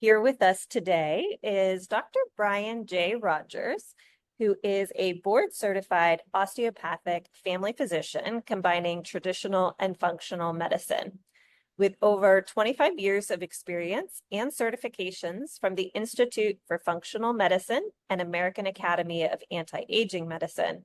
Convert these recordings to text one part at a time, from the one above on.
Here with us today is Dr. Brian J. Rodgers, who is a board-certified osteopathic family physician combining traditional and functional medicine. With over 25 years of experience and certifications from the Institute for Functional Medicine and American Academy of Anti-Aging Medicine,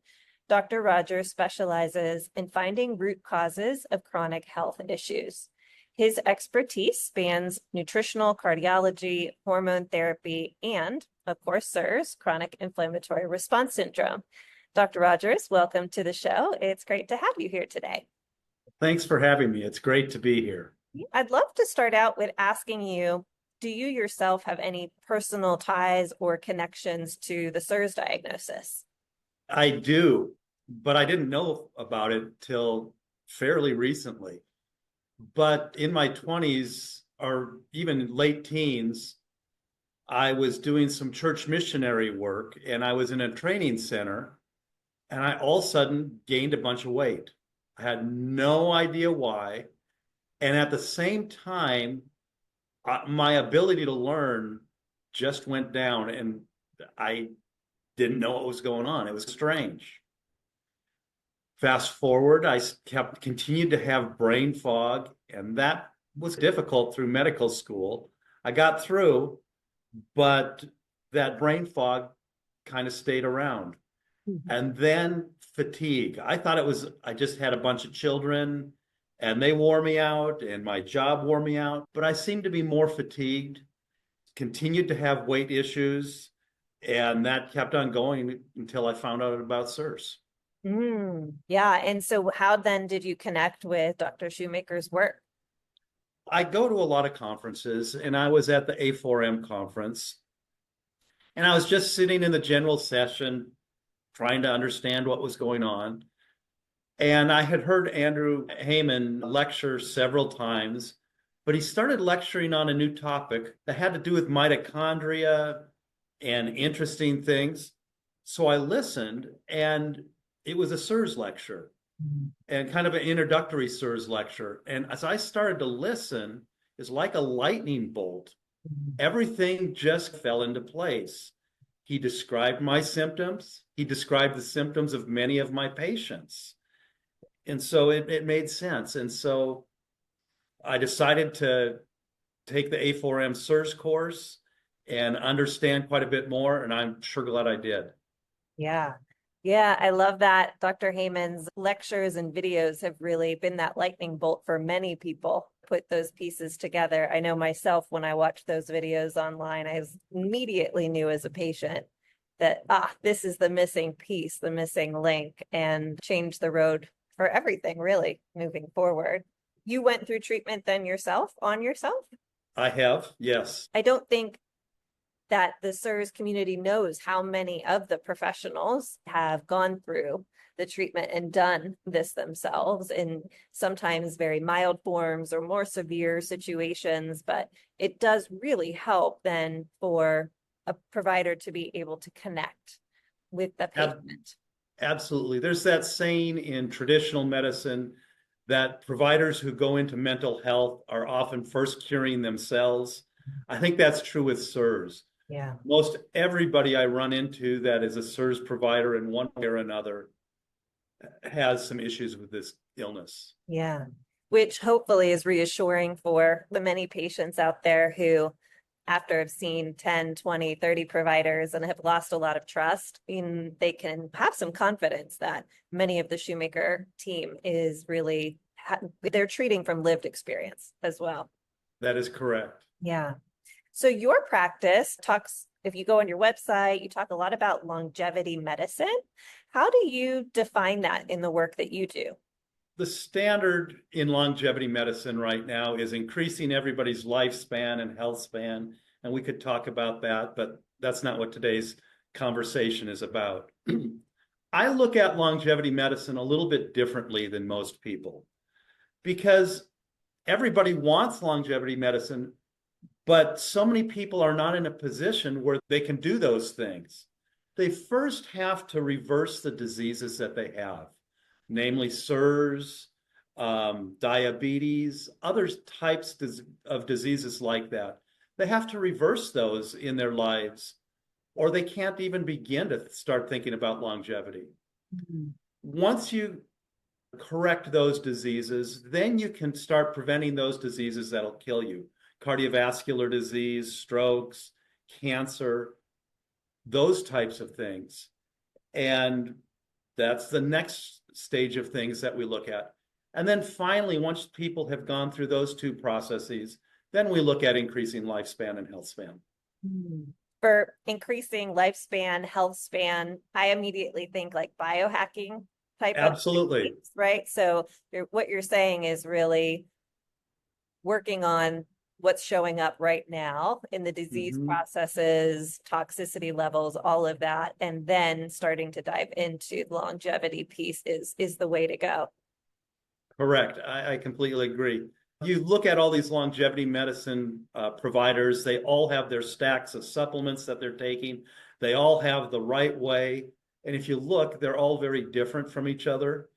Dr. Rodgers specializes in finding root causes of chronic health issues. His expertise spans nutritional cardiology, hormone therapy, and, of course, CIRS, chronic inflammatory response syndrome. Dr. Rodgers, welcome to the show. It's great to have you here today. Thanks for having me. It's great to be here. I'd love to start out with asking you, do you yourself have any personal ties or connections to the CIRS diagnosis? I do, but I didn't know about it till fairly recently. But in my 20s or even late teens, I was doing some church missionary work and I was in a training center and I all of a sudden gained a bunch of weight. I had no idea why. And at the same time, my ability to learn just went down and I didn't know what was going on. It was strange. Fast forward, I continued to have brain fog, and that was difficult through medical school. I got through, but that brain fog kind of stayed around. Mm-hmm. And then fatigue. I thought I just had a bunch of children and they wore me out and my job wore me out, but I seemed to be more fatigued, continued to have weight issues, and that kept on going until I found out about CIRS. Yeah. And so how then did you connect with Dr. Shoemaker's work? I go to a lot of conferences, and I was at the A4M conference, and I was just sitting in the general session trying to understand what was going on. And I had heard Andrew Heyman lecture several times, but he started lecturing on a new topic that had to do with mitochondria and interesting things. So I listened, and it was a CIRS lecture and kind of an introductory CIRS lecture. And as I started to listen, it's like a lightning bolt. Everything just fell into place. He described my symptoms. He described the symptoms of many of my patients. And so it made sense. And so I decided to take the A4M CIRS course and understand quite a bit more. And I'm sure glad I did. Yeah. Yeah, I love that. Dr. Heyman's lectures and videos have really been that lightning bolt for many people. Put those pieces together. I know myself, when I watched those videos online, I immediately knew as a patient that, this is the missing piece, the missing link, and changed the road for everything, really, moving forward. You went through treatment then yourself, on yourself? I have, yes. I don't think that the CIRS community knows how many of the professionals have gone through the treatment and done this themselves in sometimes very mild forms or more severe situations, but it does really help then for a provider to be able to connect with the patient. Absolutely. There's that saying in traditional medicine that providers who go into mental health are often first curing themselves. I think that's true with CIRS. Yeah. Most everybody I run into that is a CIRS provider in one way or another has some issues with this illness. Yeah, which hopefully is reassuring for the many patients out there who, after have seen 10, 20, 30 providers and have lost a lot of trust, they can have some confidence that many of the Shoemaker team is really, they're treating from lived experience as well. That is correct. Yeah. So your practice talks, if you go on your website, you talk a lot about longevity medicine. How do you define that in the work that you do? The standard in longevity medicine right now is increasing everybody's lifespan and health span. And we could talk about that, but that's not what today's conversation is about. I look at longevity medicine a little bit differently than most people because everybody wants longevity medicine, but so many people are not in a position where they can do those things. They first have to reverse the diseases that they have, namely CIRS, diabetes, other types of diseases like that. they have to reverse those in their lives, or they can't even begin to start thinking about longevity. Mm-hmm. Once you correct those diseases, then you can start preventing those diseases that'll kill you. Cardiovascular disease, strokes, cancer, those types of things. And that's the next stage of things that we look at. And then finally, once people have gone through those two processes, then we look at increasing lifespan and health span. For increasing lifespan, health span, I immediately think like biohacking type Absolutely. Of techniques, right? So what you're saying is really working on what's showing up right now in the disease processes, toxicity levels, all of that, and then starting to dive into the longevity piece is the way to go. Correct. I completely agree. You look at all these longevity medicine providers, they all have their stacks of supplements that they're taking. They all have the right way. And if you look, they're all very different from each other.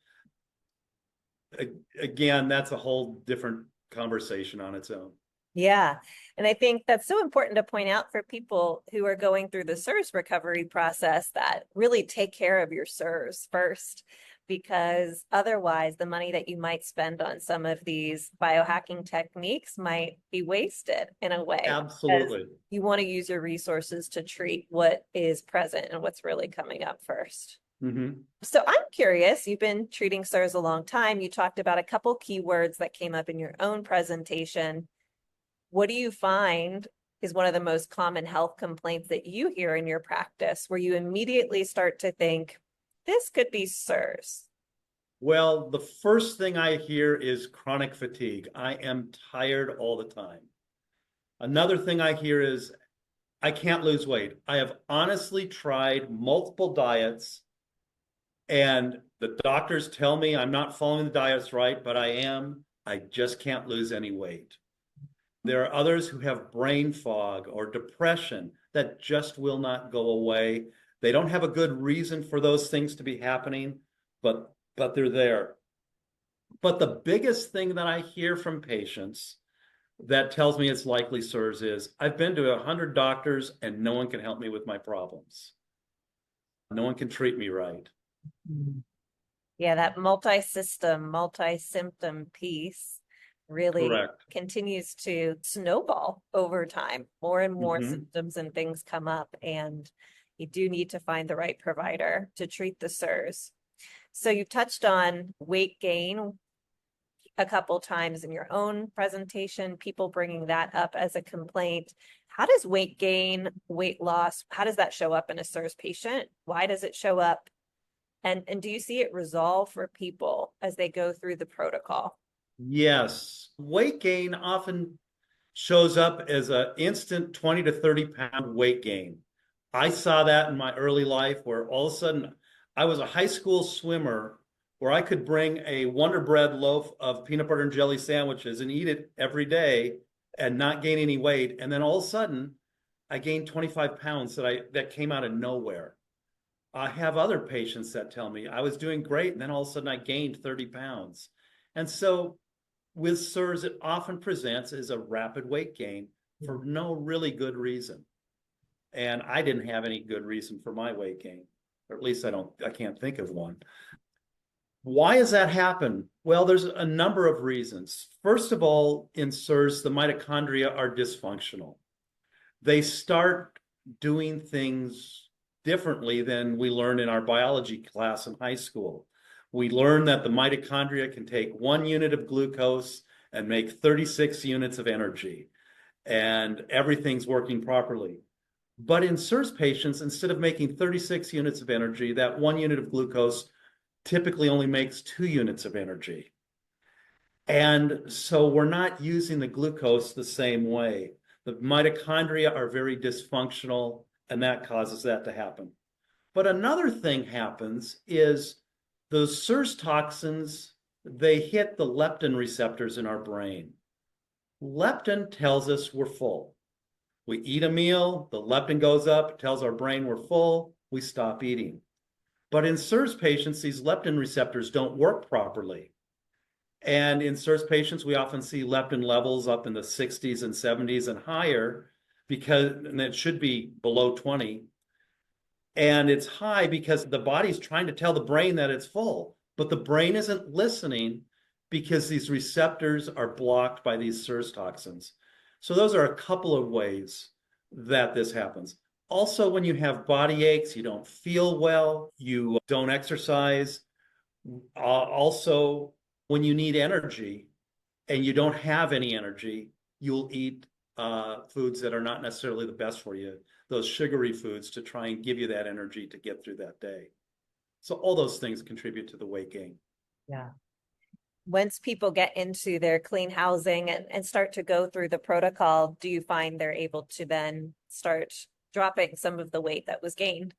Again, that's a whole different conversation on its own. Yeah. And I think that's so important to point out for people who are going through the CIRS recovery process, that really take care of your CIRS first, because otherwise the money that you might spend on some of these biohacking techniques might be wasted in a way. Absolutely. You want to use your resources to treat what is present and what's really coming up first. So I'm curious, you've been treating CIRS a long time. You talked about a couple keywords that came up in your own presentation. What do you find is one of the most common health complaints that you hear in your practice, where you immediately start to think, this could be CIRS? Well, the first thing I hear is chronic fatigue. I am tired all the time. Another thing I hear is I can't lose weight. I have honestly tried multiple diets, and the doctors tell me I'm not following the diets right, but I am. I just can't lose any weight. There are others who have brain fog or depression that just will not go away. They don't have a good reason for those things to be happening, but they're there. But the biggest thing that I hear from patients that tells me it's likely CIRS is, I've been to 100 doctors and no one can help me with my problems. No one can treat me right. Yeah, that multi-system, multi-symptom piece really Correct. continues to snowball over time. More and more symptoms and things come up, and you do need to find the right provider to treat the CIRS. So you touched on weight gain a couple times in your own presentation, people bringing that up as a complaint. How does weight gain, weight loss, how does that show up in a CIRS patient? Why does it show up? And do you see it resolve for people as they go through the protocol? Yes. Weight gain often shows up as an instant 20 to 30 pound weight gain. I saw that in my early life, where all of a sudden I was a high school swimmer where I could bring a Wonder Bread loaf of peanut butter and jelly sandwiches and eat it every day and not gain any weight. And then all of a sudden I gained 25 pounds that came out of nowhere. I have other patients that tell me I was doing great, and then all of a sudden I gained 30 pounds. And so with CIRS, it often presents as a rapid weight gain for no really good reason. And I didn't have any good reason for my weight gain, or at least I can't think of one. Why does that happen? Well, there's a number of reasons. First of all, in CIRS, the mitochondria are dysfunctional. They start doing things differently than we learned in our biology class in high school. We learned that the mitochondria can take 1 unit of glucose and make 36 units of energy, and everything's working properly. But in CIRS patients, instead of making 36 units of energy, that 1 unit of glucose typically only makes 2 units of energy. And so we're not using the glucose the same way. The mitochondria are very dysfunctional, and that causes that to happen. But another thing happens is those CIRS toxins, they hit the leptin receptors in our brain. Leptin tells us we're full. We eat a meal, the leptin goes up, tells our brain we're full, we stop eating. But in CIRS patients, these leptin receptors don't work properly. And in CIRS patients, we often see leptin levels up in the 60s and 70s and higher and it should be below 20. And it's high because the body's trying to tell the brain that it's full, but the brain isn't listening because these receptors are blocked by these CIRS toxins. So those are a couple of ways that this happens. Also, when you have body aches, you don't feel well, you don't exercise. Also, when you need energy and you don't have any energy, you'll eat foods that are not necessarily the best for you, those sugary foods to try and give you that energy to get through that day. So all those things contribute to the weight gain. Yeah. Once people get into their clean housing and start to go through the protocol, do you find they're able to then start dropping some of the weight that was gained?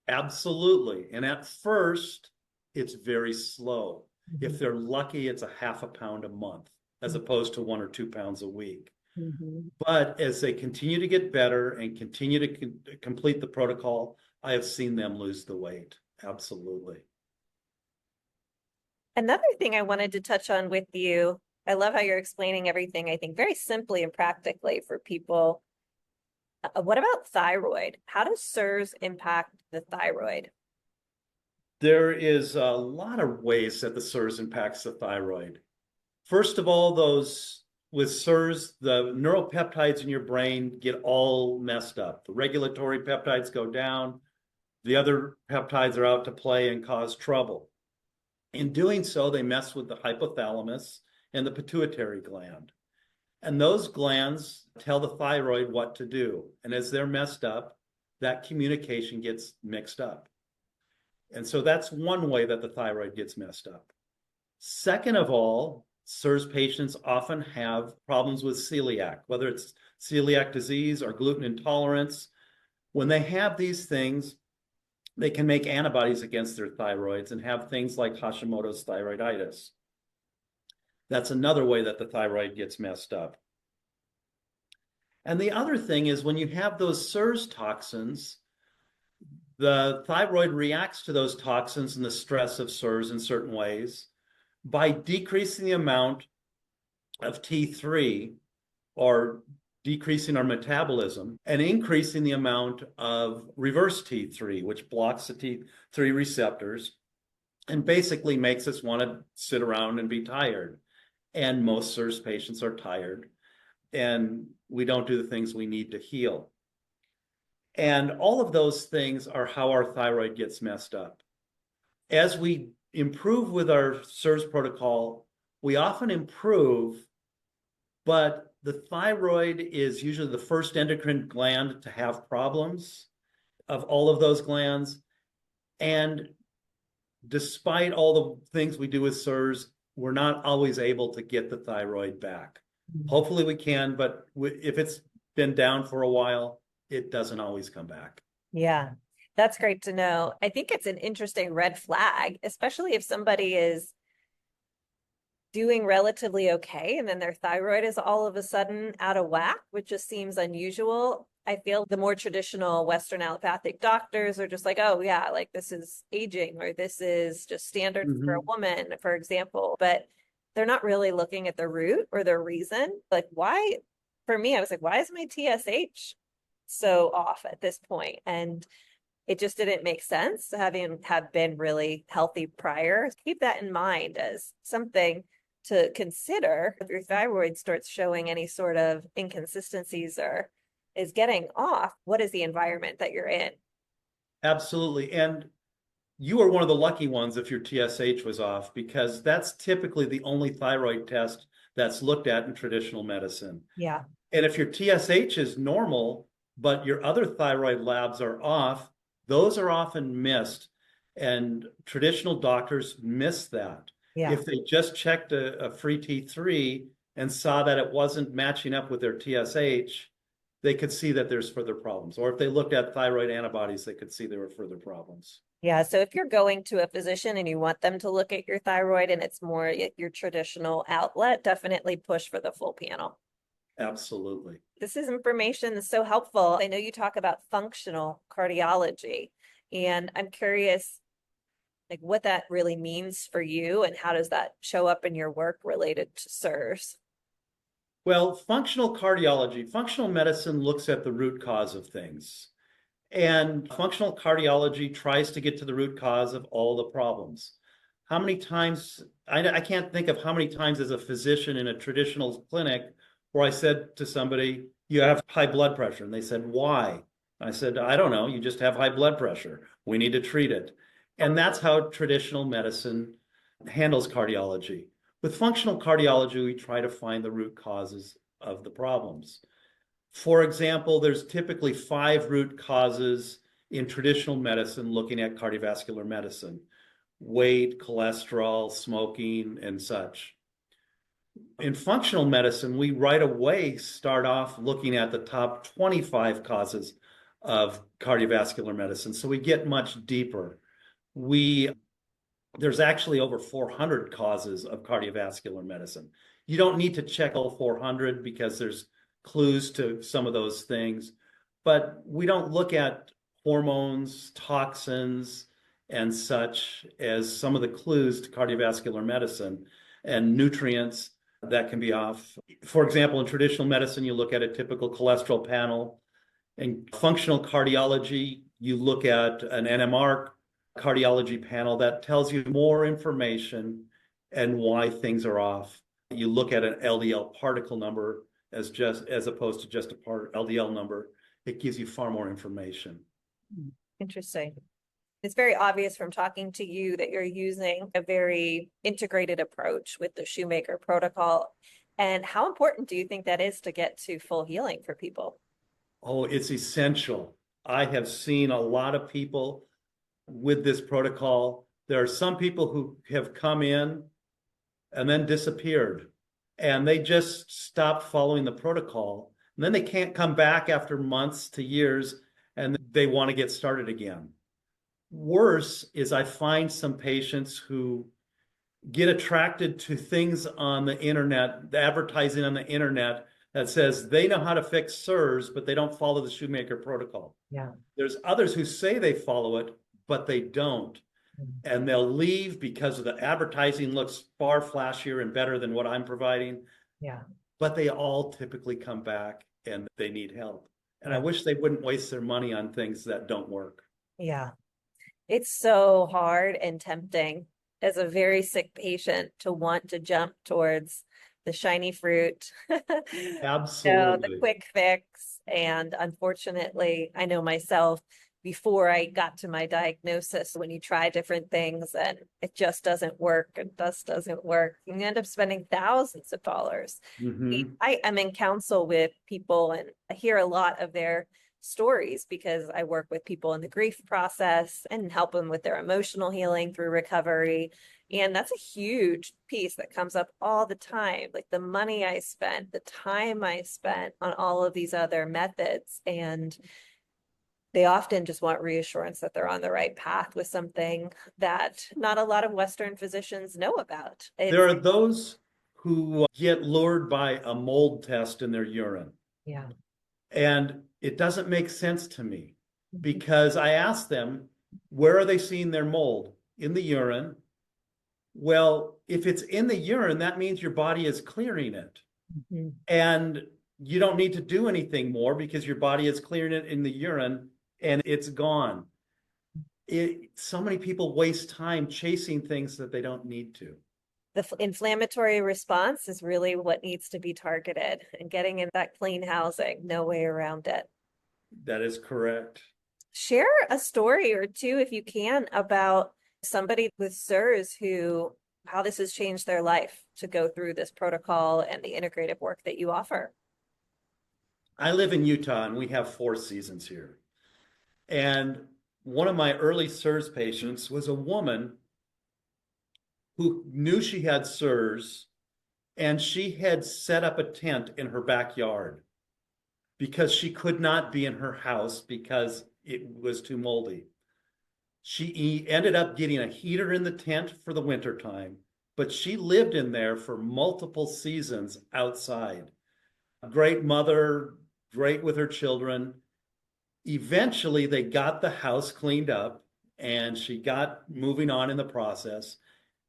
Absolutely. And at first, it's very slow. If they're lucky, it's a half a pound a month as opposed to 1 or 2 pounds a week. But as they continue to get better and continue to complete the protocol, I have seen them lose the weight. Absolutely. Another thing I wanted to touch on with you, I love how you're explaining everything, I think, very simply and practically for people. What about thyroid? How does CIRS impact the thyroid? There is a lot of ways that the CIRS impacts the thyroid. First of all, those with CIRS, the neuropeptides in your brain get all messed up. The regulatory peptides go down. The other peptides are out to play and cause trouble. In doing so, they mess with the hypothalamus and the pituitary gland. And those glands tell the thyroid what to do. And as they're messed up, that communication gets mixed up. And so that's one way that the thyroid gets messed up. Second of all, CIRS patients often have problems with celiac, whether it's celiac disease or gluten intolerance. When they have these things, they can make antibodies against their thyroids and have things like Hashimoto's thyroiditis. That's another way that the thyroid gets messed up. And the other thing is when you have those CIRS toxins, the thyroid reacts to those toxins and the stress of CIRS in certain ways by decreasing the amount of T3 or decreasing our metabolism and increasing the amount of reverse T3, which blocks the T3 receptors and basically makes us want to sit around and be tired. And most CIRS patients are tired and we don't do the things we need to heal. And all of those things are how our thyroid gets messed up. As we improve with our CIRS protocol, we often improve, but the thyroid is usually the first endocrine gland to have problems of all of those glands. And despite all the things we do with CIRS, we're not always able to get the thyroid back. Hopefully we can, but if it's been down for a while, it doesn't always come back. Yeah, that's great to know. I think it's an interesting red flag, especially if somebody is doing relatively okay and then their thyroid is all of a sudden out of whack, which just seems unusual. I feel the more traditional Western allopathic doctors are just like, oh, yeah, like this is aging or this is just standard for a woman, for example. But they're not really looking at the root or the reason. Like, why? For me, I was like, why is my TSH so off at this point? And it just didn't make sense having have been really healthy prior. Keep that in mind as something to consider if your thyroid starts showing any sort of inconsistencies or is getting off. What is the environment that you're in? Absolutely. And you are one of the lucky ones if your TSH was off, because that's typically the only thyroid test that's looked at in traditional medicine. Yeah. And if your TSH is normal, but your other thyroid labs are off, those are often missed. And traditional doctors miss that. Yeah. If they just checked a free T3 and saw that it wasn't matching up with their TSH, they could see that there's further problems. Or if they looked at thyroid antibodies, they could see there were further problems. Yeah. So if you're going to a physician and you want them to look at your thyroid and it's more your traditional outlet, definitely push for the full panel. Absolutely. This is information that's so helpful. I know you talk about functional cardiology, and I'm curious, like what that really means for you and how does that show up in your work related to SIRS? Well, functional medicine looks at the root cause of things. And functional cardiology tries to get to the root cause of all the problems. How many times, I can't think of how many times as a physician in a traditional clinic where I said to somebody, you have high blood pressure. And they said, why? I said, I don't know. You just have high blood pressure. We need to treat it. And that's how traditional medicine handles cardiology. With functional cardiology, we try to find the root causes of the problems. For example, there's typically 5 root causes in traditional medicine looking at cardiovascular medicine: weight, cholesterol, smoking, and such. In functional medicine, we right away start off looking at the top 25 causes of cardiovascular medicine. So we get much deeper. There's actually over 400 causes of cardiovascular medicine. You don't need to check all 400 because there's clues to some of those things, but we don't look at hormones, toxins, and such as some of the clues to cardiovascular medicine, and nutrients that can be off. For example, in traditional medicine, you look at a typical cholesterol panel. In functional cardiology, you look at an NMR cardiology panel that tells you more information and why things are off. You look at an LDL particle number as opposed to just a LDL number. It gives you far more information. Interesting. It's very obvious from talking to you that you're using a very integrated approach with the Shoemaker protocol. And how important do you think that is to get to full healing for people? Oh, it's essential. I have seen a lot of people with this protocol. There are some people who have come in and then disappeared, and they just stopped following the protocol. And then they can't come back after months to years, and they want to get started again. Worse is I find some patients who get attracted to things on the internet, the advertising on the internet that says they know how to fix SIRS, but they don't follow the Shoemaker protocol. Yeah. There's others who say they follow it, but they don't. And they'll leave because of the advertising looks far flashier and better than what I'm providing. Yeah. But they all typically come back and they need help. And I wish they wouldn't waste their money on things that don't work. Yeah. It's so hard and tempting as a very sick patient to want to jump towards the shiny fruit, the Absolutely. quick fix. And unfortunately, I know myself before I got to my diagnosis, when you try different things and it just doesn't work, it just doesn't work, you end up spending thousands of dollars. Mm-hmm. I am in counsel with people and I hear a lot of their stories because I work with people in the grief process and help them with their emotional healing through recovery. And that's a huge piece that comes up all the time, like the money I spent, the time I spent on all of these other methods. And they often just want reassurance that they're on the right path with something that not a lot of Western physicians know about. There are those who get lured by a mold test in their urine. Yeah. And it doesn't make sense to me because I asked them, where are they seeing their mold? In the urine. Well, if it's in the urine, that means your body is clearing it. Mm-hmm. And you don't need to do anything more because your body is clearing it in the urine and it's gone. So many people waste time chasing things that they don't need to. The inflammatory response is really what needs to be targeted and getting in that clean housing, no way around it. That is correct. Share a story or two, if you can, about somebody with SIRS how this has changed their life to go through this protocol and the integrative work that you offer. I live in Utah and we have 4 seasons here. And one of my early SIRS patients was a woman who knew she had SIRS, and she had set up a tent in her backyard because she could not be in her house because it was too moldy. She ended up getting a heater in the tent for the wintertime, but she lived in there for multiple seasons outside. A great mother, great with her children. Eventually, they got the house cleaned up and she got moving on in the process.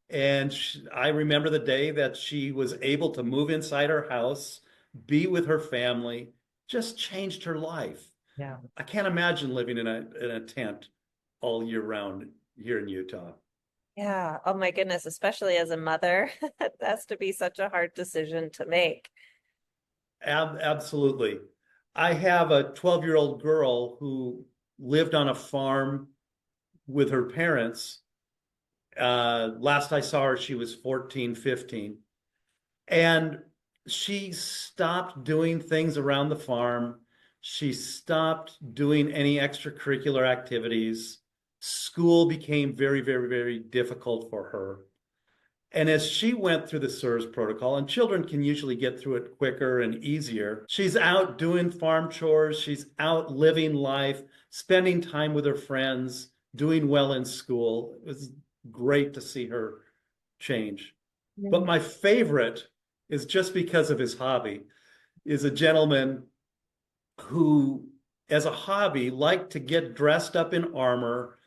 And I remember the day that she was able to move inside her house, be with her family, just changed her life. Yeah. I can't imagine living in a tent all year round here in Utah. Yeah. Oh my goodness, especially as a mother, it has to be such a hard decision to make. Absolutely. I have a 12-year-old girl who lived on a farm with her parents. Last I saw her, she was 14, 15. And she stopped doing things around the farm. She stopped doing any extracurricular activities. School became very, very, very difficult for her. And as she went through the CIRS protocol, and children can usually get through it quicker and easier, she's out doing farm chores, she's out living life, spending time with her friends, doing well in school. It was great to see her change. But Mhm. my favorite is just because of his hobby, is a gentleman who, as a hobby, liked to get dressed up in armor,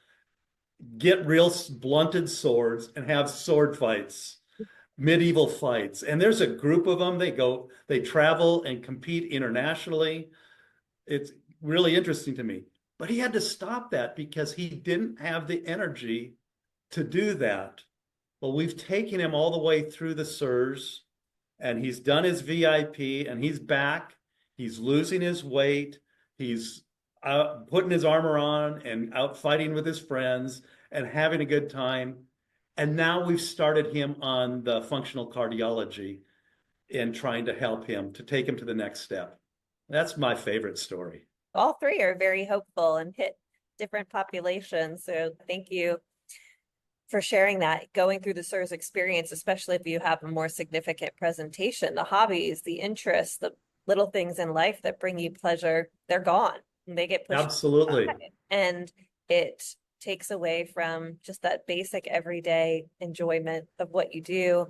get real blunted swords, and have sword fights, medieval fights. And there's a group of them. They travel and compete internationally. It's really interesting to me. But he had to stop that because he didn't have the energy to do that. Well, we've taken him all the way through the CIRS, and he's done his VIP, and he's back. He's losing his weight. He's out putting his armor on and out fighting with his friends and having a good time. And now we've started him on the functional cardiology and trying to help him to take him to the next step. That's my favorite story. All three are very hopeful and hit different populations. So thank you for sharing that, going through the CIRS experience, especially if you have a more significant presentation, the hobbies, the interests, the little things in life that bring you pleasure, they're gone and they get pushed Absolutely. aside. And it takes away from just that basic everyday enjoyment of what you do.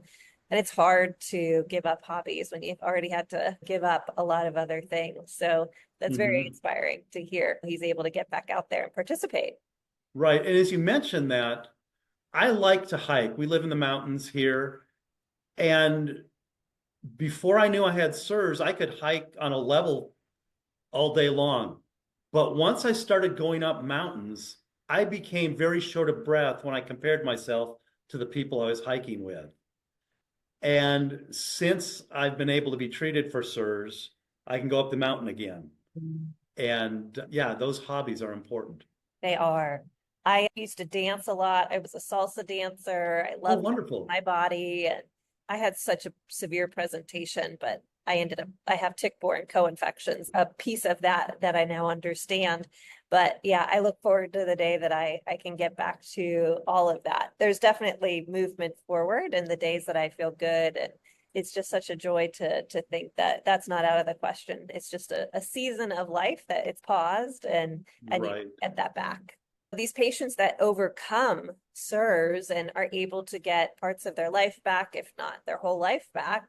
And it's hard to give up hobbies when you've already had to give up a lot of other things. So that's very Mm-hmm. inspiring to hear he's able to get back out there and participate. Right. And as you mentioned that, I like to hike. We live in the mountains here. And before I knew I had CIRS, I could hike on a level all day long. But once I started going up mountains, I became very short of breath when I compared myself to the people I was hiking with. And since I've been able to be treated for CIRS, I can go up the mountain again. And yeah, those hobbies are important. They are. I used to dance a lot. I was a salsa dancer. I Oh, loved wonderful. my body. And I had such a severe presentation, but I have tick-borne co-infections, a piece of that I now understand. But yeah, I look forward to the day that I can get back to all of that. There's definitely movement forward in the days that I feel good. And it's just such a joy to think that that's not out of the question. It's just a season of life that it's paused and you Right. get that back. These patients that overcome CIRS and are able to get parts of their life back, if not their whole life back,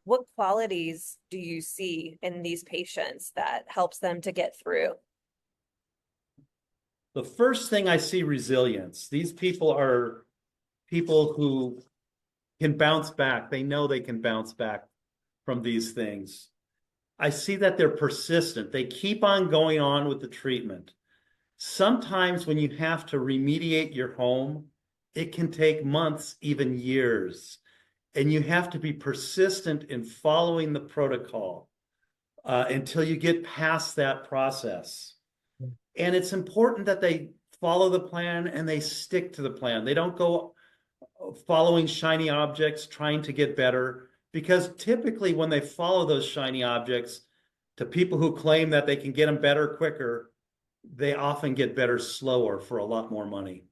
what qualities do you see in these patients that helps them to get through? The first thing I see resilience. These people are people who can bounce back. They know they can bounce back from these things. I see that they're persistent. They keep on going on with the treatment. Sometimes when you have to remediate your home, it can take months, even years. And you have to be persistent in following the protocol until you get past that process. And it's important that they follow the plan and they stick to the plan. They don't go following shiny objects, trying to get better, because typically when they follow those shiny objects to people who claim that they can get them better quicker, they often get better slower for a lot more money.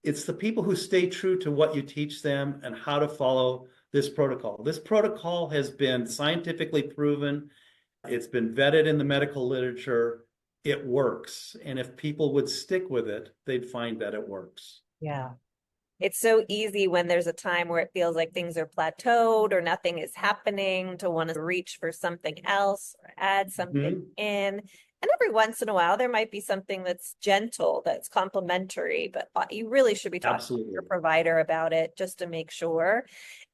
It's the people who stay true to what you teach them and how to follow this protocol. This protocol has been scientifically proven. It's been vetted in the medical literature. It works. And if people would stick with it, they'd find that it works. Yeah. It's so easy when there's a time where it feels like things are plateaued or nothing is happening to want to reach for something else or add something Mm-hmm. in. And every once in a while, there might be something that's gentle, that's complimentary, but you really should be talking to your Absolutely. provider about it just to make sure.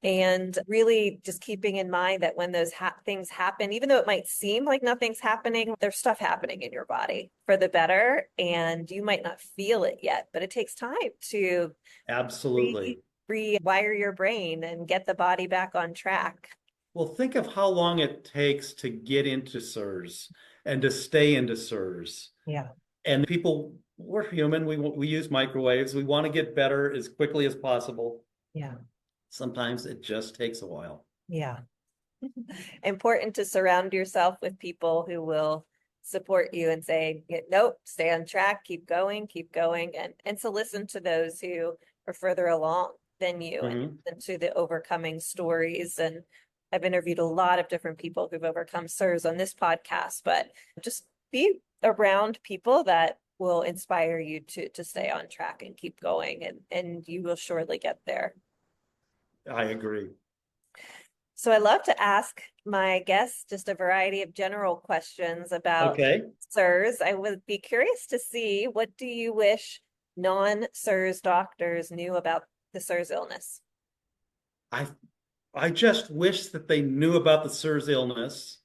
And really just keeping in mind that when those things happen, even though it might seem like nothing's happening, there's stuff happening in your body for the better. And you might not feel it yet, but it takes time to Absolutely. rewire your brain and get the body back on track. Well, think of how long it takes to get into CIRS and to stay into CIRS. Yeah. And people, we're human. We use microwaves. We want to get better as quickly as possible. Yeah. Sometimes it just takes a while. Yeah. Important to surround yourself with people who will support you and say, nope, stay on track, keep going. And to listen to those who are further along than you Mhm. and to the overcoming stories. And I've interviewed a lot of different people who've overcome SIRS on this podcast, but just be around people that will inspire you to stay on track and keep going, and you will surely get there. I agree. So I love to ask my guests just a variety of general questions about Okay. SIRS. I would be curious to see, what do you wish non-SIRS doctors knew about the SIRS illness? I I just wish that they knew about the SIRS illness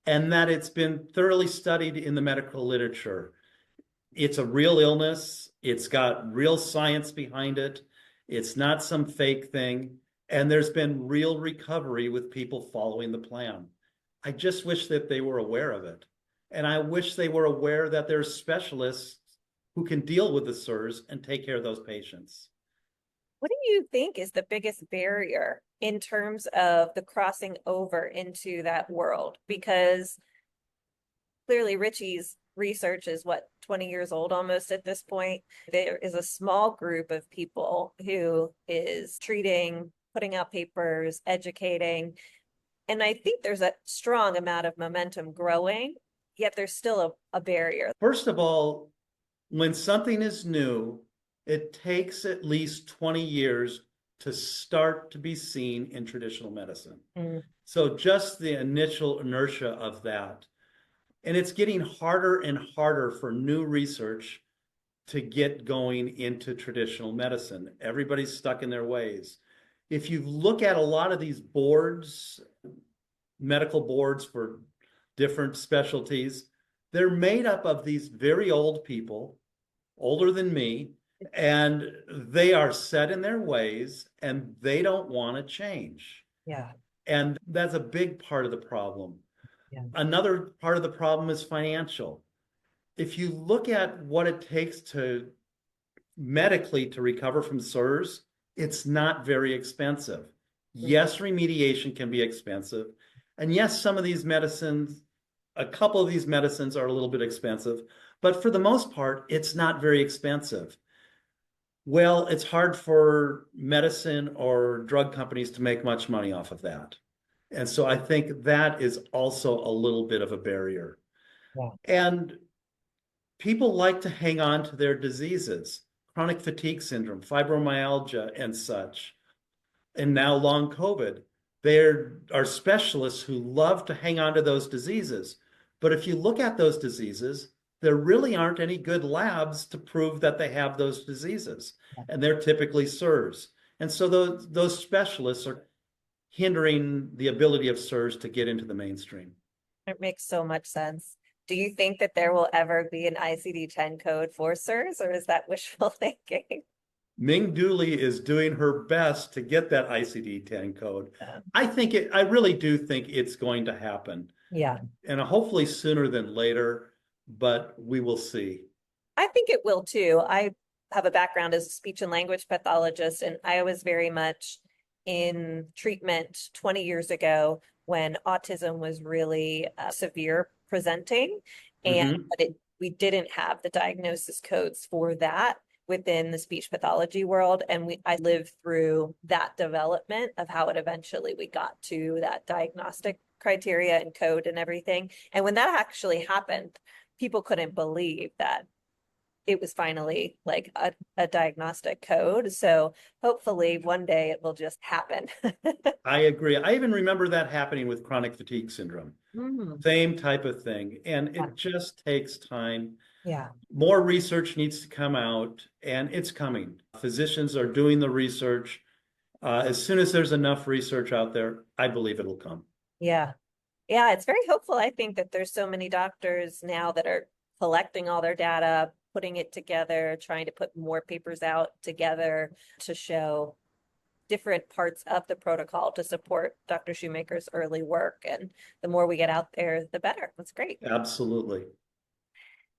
and that it's been thoroughly studied in the medical literature. It's a real illness. It's got real science behind it. It's not some fake thing. And there's been real recovery with people following the plan. I just wish that they were aware of it. And I wish they were aware that there's specialists who can deal with the SIRS and take care of those patients. What do you think is the biggest barrier in terms of the crossing over into that world? Because clearly Richie's research is what, 20 years old almost at this point. There is a small group of people who is treating, putting out papers, educating. And I think there's a strong amount of momentum growing, yet there's still a barrier. First of all, when something is new, it takes at least 20 years to start to be seen in traditional medicine. Mm, So just the initial inertia of that. And it's getting harder and harder for new research to get going into traditional medicine. Everybody's stuck in their ways. If you look at a lot of these boards, medical boards for different specialties, they're made up of these very old people, older than me, and they are set in their ways and they don't want to change. yeah, And that's a big part of the problem. yeah, Another part of the problem is financial. If you look at what it takes to medically to recover from SIRS, it's not very expensive. Yes, remediation can be expensive. And yes, some of these medicines, a couple of these medicines are a little bit expensive, but for the most part, it's not very expensive. Well, it's hard for medicine or drug companies to make much money off of that. And so I think that is also a little bit of a barrier. yeah, And people like to hang on to their diseases, chronic fatigue syndrome, fibromyalgia, and such, and now long COVID. There are specialists who love to hang on to those diseases. But if you look at those diseases, there really aren't any good labs to prove that they have those diseases. And they're typically SIRS. And so those specialists are hindering the ability of SIRS to get into the mainstream. it makes so much sense. Do you think that there will ever be an ICD-10 code for SIRS, or is that wishful thinking? Ming Dooley is doing her best to get that ICD-10 code. Yeah. I really do think it's going to happen. Yeah. And hopefully sooner than later, but we will see. I think it will too. I have a background as a speech and language pathologist, and I was very much in treatment 20 years ago when autism was really severe presenting, and Mm-hmm. we didn't have the diagnosis codes for that within the speech pathology world, and I lived through that development of how it eventually we got to that diagnostic criteria and code and everything. And when that actually happened, people couldn't believe that it was finally like a diagnostic code. So hopefully one day it will just happen. I agree. I even remember that happening with chronic fatigue syndrome. Mm, Same type of thing. And yeah. it just takes time. Yeah. More research needs to come out, and it's coming. Physicians are doing the research. As soon as there's enough research out there, I believe it'll come. Yeah. Yeah, it's very hopeful. I think that there's so many doctors now that are collecting all their data, putting it together, trying to put more papers out together to show different parts of the protocol to support Dr. Shoemaker's early work. And the more we get out there, the better. That's great. Absolutely.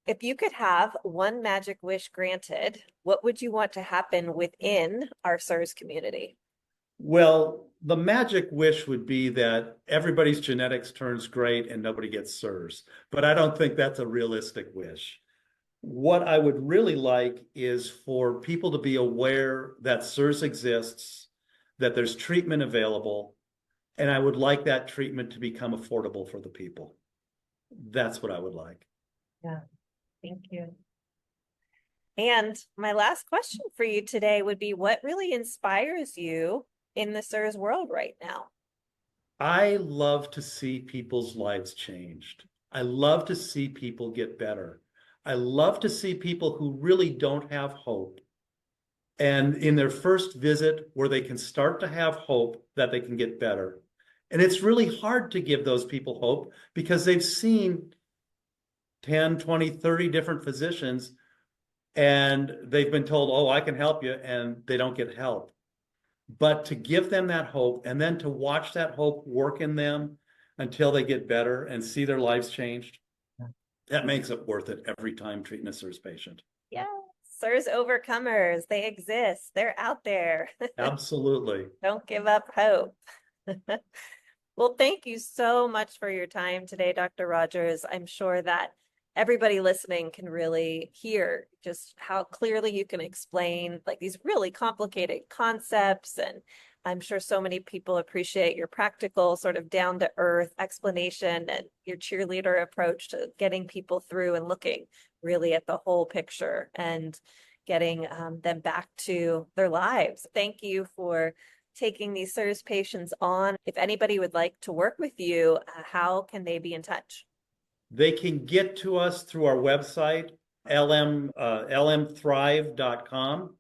If you could have one magic wish granted, what would you want to happen within our SIRS community? Well, the magic wish would be that everybody's genetics turns great and nobody gets SIRS, but I don't think that's a realistic wish. What I would really like is for people to be aware that SIRS exists, that there's treatment available, and I would like that treatment to become affordable for the people. That's what I would like. Yeah, thank you. And my last question for you today would be, what really inspires you in the SIRS world right now? I love to see people's lives changed. I love to see people get better. I love to see people who really don't have hope. And in their first visit, where they can start to have hope that they can get better. And it's really hard to give those people hope because they've seen 10, 20, 30 different physicians and they've been told, oh, I can help you, and they don't get help. But to give them that hope and then to watch that hope work in them until they get better and see their lives changed, that makes it worth it every time treating a SIRS patient. Yeah, SIRS overcomers, they exist. They're out there. Absolutely. Don't give up hope. Well, thank you so much for your time today, Dr. Rodgers. I'm sure that everybody listening can really hear just how clearly you can explain like these really complicated concepts. And I'm sure so many people appreciate your practical, sort of down to earth explanation and your cheerleader approach to getting people through and looking really at the whole picture and getting them back to their lives. Thank you for taking these SIRS patients on. If anybody would like to work with you, how can they be in touch? They can get to us through our website, lmthrive.com.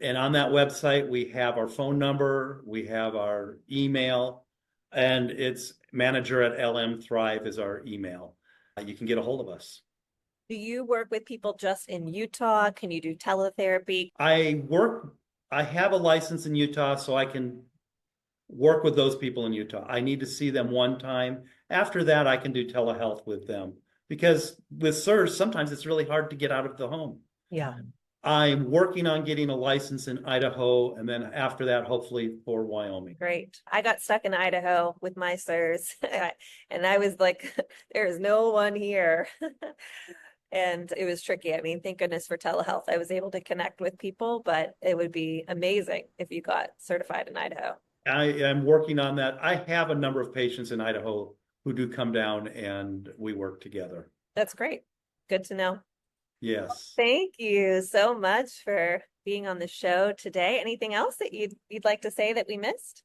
And on that website, we have our phone number, we have our email, and it's manager@lmthrive is our email. You can get a hold of us. Do you work with people just in Utah? Can you do teletherapy? I have a license in Utah, so I can work with those people in Utah. I need to see them one time. After that, I can do telehealth with them because with SIRS, sometimes it's really hard to get out of the home. Yeah. I'm working on getting a license in Idaho, and then after that, hopefully for Wyoming. Great. I got stuck in Idaho with my SIRS, and I was like, there is no one here. And it was tricky. I mean, thank goodness for telehealth. I was able to connect with people, but it would be amazing if you got certified in Idaho. I am working on that. I have a number of patients in Idaho who do come down and we work together. That's great. Good to know. Yes. Thank you so much for being on the show today. Anything else that you'd like to say that we missed?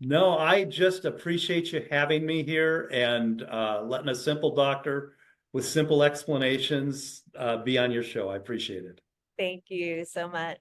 No, I just appreciate you having me here and letting a simple doctor with simple explanations be on your show. I appreciate it. Thank you so much.